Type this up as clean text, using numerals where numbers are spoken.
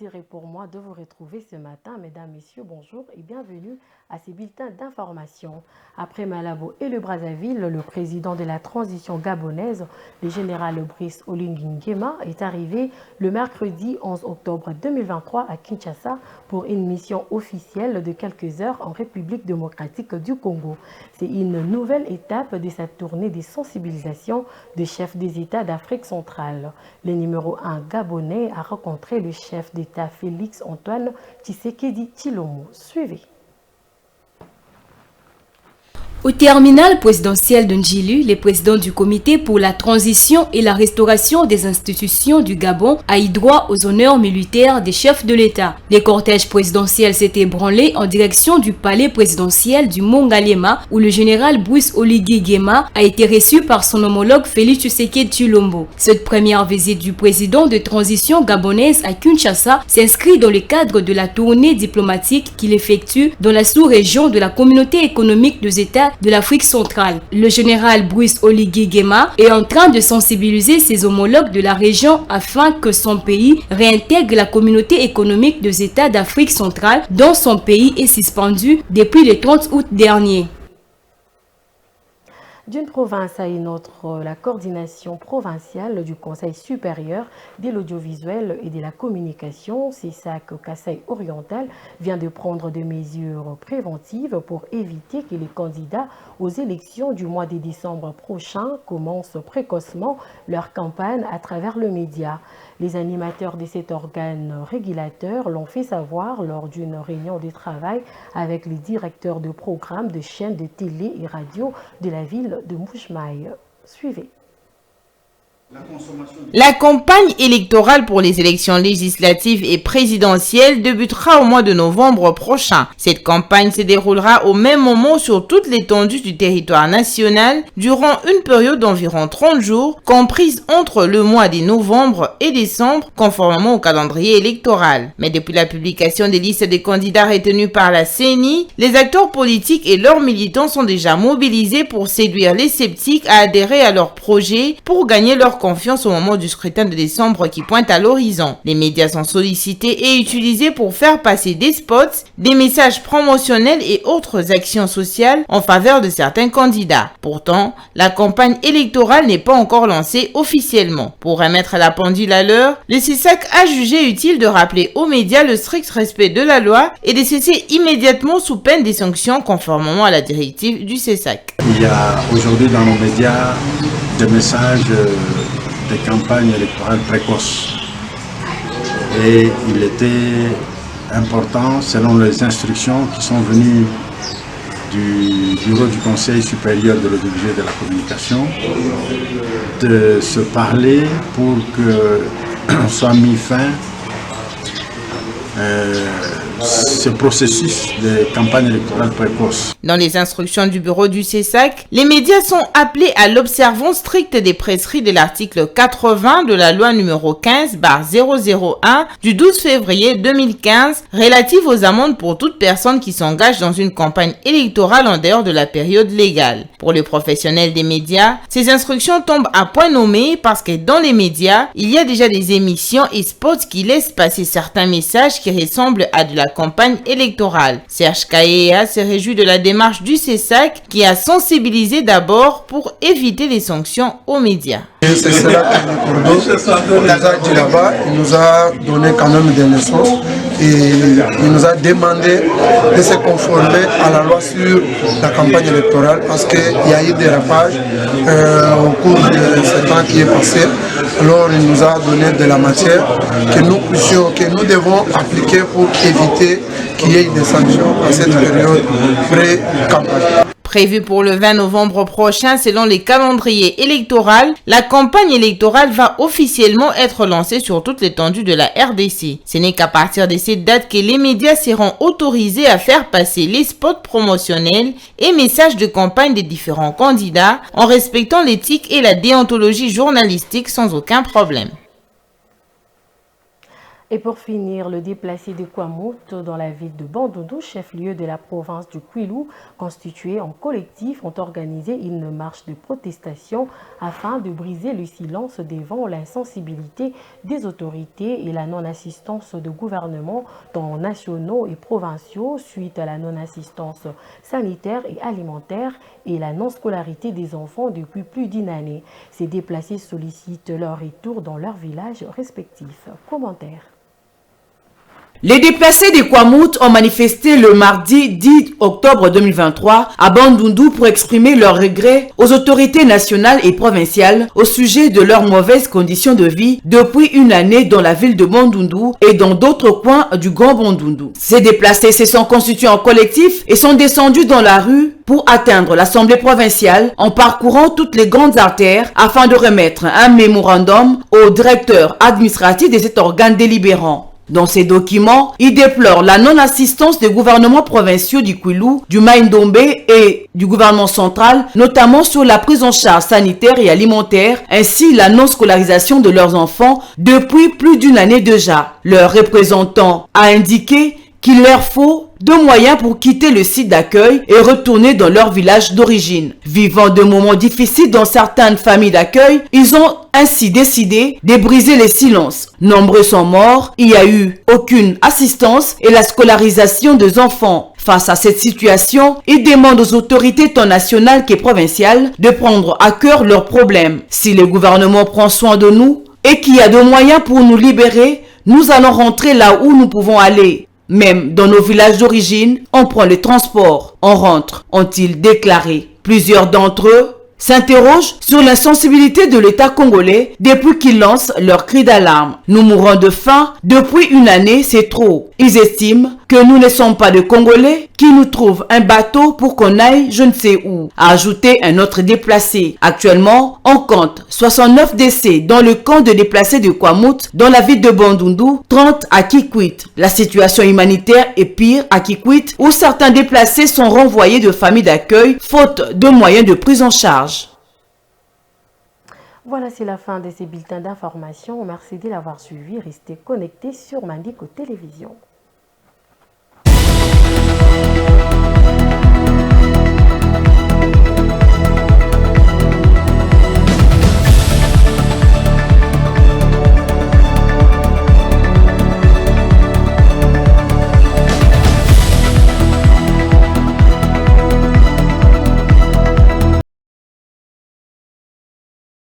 plaisir est pour moi de vous retrouver ce matin. Mesdames, Messieurs, bonjour et bienvenue à ces bulletins d'information. Après Malabo et le Brazzaville, le président de la transition gabonaise, le général Brice Oligui Nguema, est arrivé le mercredi 11 octobre 2023 à Kinshasa pour une mission officielle de quelques heures en République démocratique du Congo. C'est une nouvelle étape de sa tournée de sensibilisation des chefs des États d'Afrique centrale. Le numéro 1 gabonais a rencontré le chef d'État Félix Antoine Tshisekedi Tshilombo. Suivez. Au terminal présidentiel de Ndjilu, le président du comité pour la transition et la restauration des institutions du Gabon a eu droit aux honneurs militaires des chefs de l'État. Le cortège présidentiel s'est ébranlé en direction du palais présidentiel du Mont-Galema où le général Brice Oligui Nguema a été reçu par son homologue Félix Tshisekedi Tshilombo. Cette première visite du président de transition gabonaise à Kinshasa s'inscrit dans le cadre de la tournée diplomatique qu'il effectue dans la sous-région de la communauté économique des États de l'Afrique centrale. Le général Brice Oligui Nguema est en train de sensibiliser ses homologues de la région afin que son pays réintègre la communauté économique des États d'Afrique centrale dont son pays est suspendu depuis le 30 août dernier. D'une province à une autre, la coordination provinciale du Conseil supérieur de l'audiovisuel et de la communication, CESAC Kasaï oriental, vient de prendre des mesures préventives pour éviter que les candidats aux élections du mois de décembre prochain commencent précocement leur campagne à travers le média. Les animateurs de cet organe régulateur l'ont fait savoir lors d'une réunion de travail avec les directeurs de programmes de chaînes de télé et radio de la ville de Mbuji-Mayi. Suivez. La campagne électorale pour les élections législatives et présidentielles débutera au mois de novembre prochain. Cette campagne se déroulera au même moment sur toute l'étendue du territoire national durant une période d'environ 30 jours, comprise entre le mois de novembre et décembre, conformément au calendrier électoral. Mais depuis la publication des listes des candidats retenus par la CENI, les acteurs politiques et leurs militants sont déjà mobilisés pour séduire les sceptiques à adhérer à leur projet pour gagner leur confiance au moment du scrutin de décembre qui pointe à l'horizon. Les médias sont sollicités et utilisés pour faire passer des spots, des messages promotionnels et autres actions sociales en faveur de certains candidats. Pourtant, la campagne électorale n'est pas encore lancée officiellement. Pour remettre la pendule à l'heure, le CESAC a jugé utile de rappeler aux médias le strict respect de la loi et de cesser immédiatement sous peine des sanctions conformément à la directive du CESAC. Il y a aujourd'hui dans nos médias des messages de campagne électorale précoce. Et il était important, selon les instructions qui sont venues du bureau du Conseil supérieur de l'audiovisuel et de la communication, de se parler pour que soit mis fin ce processus de campagne électorale précoce. Dans les instructions du bureau du CESAC, les médias sont appelés à l'observance stricte des prescrits de l'article 80 de la loi numéro 15/001 du 12 février 2015 relative aux amendes pour toute personne qui s'engage dans une campagne électorale en dehors de la période légale. Pour les professionnels des médias, ces instructions tombent à point nommé parce que dans les médias, il y a déjà des émissions et spots qui laissent passer certains messages qui ressemblent à de la campagne électorale. Serge Kaéa se réjouit de la démarche du CESAC qui a sensibilisé d'abord pour éviter les sanctions aux médias. C'est cela que nous dit là-bas, il nous a donné quand même des leçons et il nous a demandé de se conformer à la loi sur la campagne électorale parce qu'il y a eu des rapages au cours de ce temps qui est passé. Alors il nous a donné de la matière que nous devons appliquer pour éviter qu'il y ait des sanctions à cette période pré-campagne. Prévue pour le 20 novembre prochain selon les calendriers électoraux, la campagne électorale va officiellement être lancée sur toute l'étendue de la RDC. Ce n'est qu'à partir de cette date que les médias seront autorisés à faire passer les spots promotionnels et messages de campagne des différents candidats en respectant l'éthique et la déontologie journalistique sans aucun problème. Et pour finir, le déplacé de Kwamout dans la ville de Bandundu, chef-lieu de la province du Kwilu, constitué en collectif, ont organisé une marche de protestation afin de briser le silence devant l'insensibilité des autorités et la non-assistance de gouvernements tant nationaux et provinciaux suite à la non-assistance sanitaire et alimentaire et la non-scolarité des enfants depuis plus d'une année. Ces déplacés sollicitent leur retour dans leurs villages respectifs. Commentaire. Les déplacés des Kwamout ont manifesté le mardi 10 octobre 2023 à Bandundu pour exprimer leurs regrets aux autorités nationales et provinciales au sujet de leurs mauvaises conditions de vie depuis une année dans la ville de Bandundu et dans d'autres coins du Grand Bandundu. Ces déplacés se sont constitués en collectif et sont descendus dans la rue pour atteindre l'Assemblée provinciale en parcourant toutes les grandes artères afin de remettre un mémorandum au directeur administratif de cet organe délibérant. Dans ces documents, ils déplorent la non-assistance des gouvernements provinciaux du Kwilu, du Mai-Ndombe et du gouvernement central, notamment sur la prise en charge sanitaire et alimentaire, ainsi la non-scolarisation de leurs enfants depuis plus d'une année déjà. Leur représentant a indiqué qu'il leur faut de moyens pour quitter le site d'accueil et retourner dans leur village d'origine. Vivant de moments difficiles dans certaines familles d'accueil, ils ont ainsi décidé de briser les silences. Nombreux sont morts, il n'y a eu aucune assistance et la scolarisation des enfants. Face à cette situation, ils demandent aux autorités tant nationales que provinciales de prendre à cœur leurs problèmes. Si le gouvernement prend soin de nous et qu'il y a de moyens pour nous libérer, nous allons rentrer là où nous pouvons aller. Même dans nos villages d'origine, on prend le transport, on rentre, ont-ils déclaré. Plusieurs d'entre eux s'interrogent sur l'insensibilité de l'État congolais depuis qu'ils lancent leur cri d'alarme. Nous mourons de faim depuis une année, c'est trop. Ils estiment que nous ne sommes pas de Congolais, qui nous trouvent un bateau pour qu'on aille je ne sais où, a ajouté un autre déplacé. Actuellement, on compte 69 décès dans le camp de déplacés de Kwamout, dans la ville de Bandundu, 30 à Kikwit. La situation humanitaire est pire à Kikwit, où certains déplacés sont renvoyés de familles d'accueil, faute de moyens de prise en charge. Voilà, c'est la fin de ces bulletins d'information. Merci de l'avoir suivi. Restez connectés sur Mandiko Télévision.